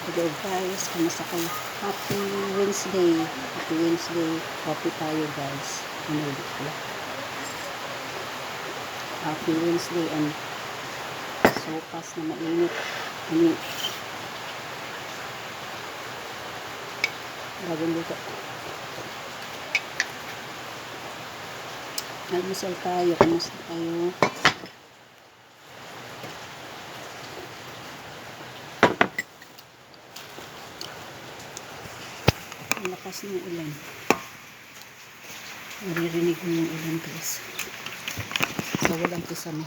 Hello guys, kamusta kayo? Happy Wednesday. Happy Wednesday. Coffee tayo guys. Inulit ko. Happy Wednesday and sopas na mainit. Bagong luto. Almusal tayo. Kamusta kayo? Ang lakas ng ulan. Naririnig mo yung ulan guys. So walang kisame.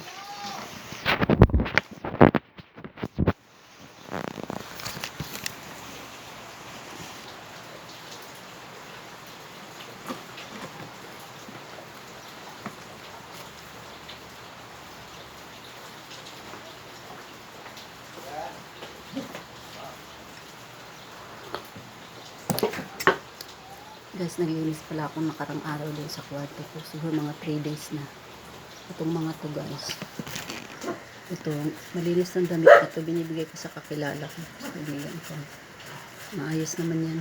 Guys, naglinis pala ako nakarang araw din sa kwarto ko. Siguro mga 3 days na. Itong mga to guys. Ito, malinis ng damit na to. Binibigay ko sa kakilala ko. Kaibigan ko. Maayos naman yan.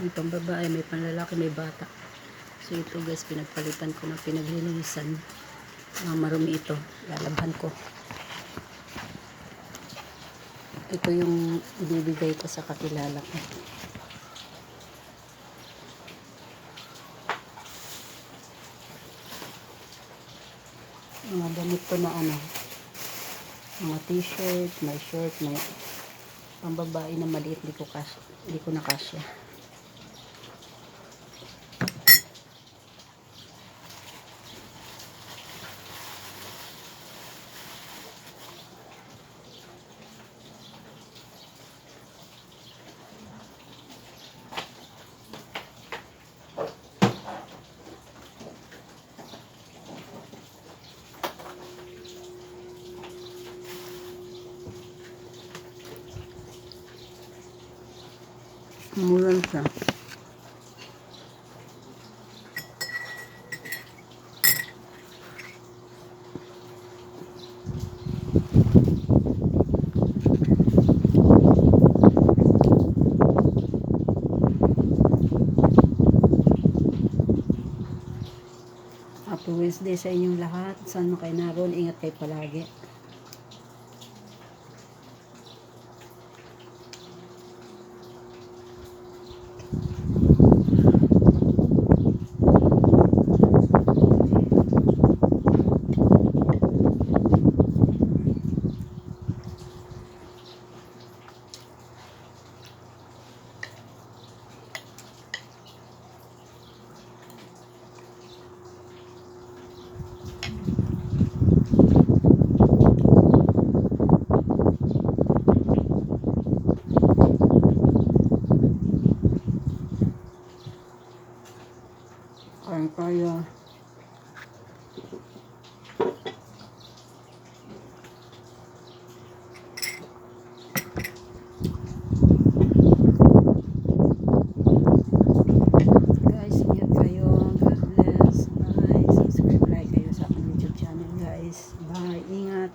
May pambabae, may panlalaki, may bata. So ito guys, pinagpalitan ko na pinaglinisan. Marumi ito. Lalabhan ko. Ito yung ibibigay ko sa kakilala ko. Mga damit ko na mga t-shirt, may shirt, may pambabae na maliit, hindi ko na kasya. Mura siya. Happy Wednesday sa inyong lahat. Saan mo kayo naroon? Ingat kayo palagi. Kaya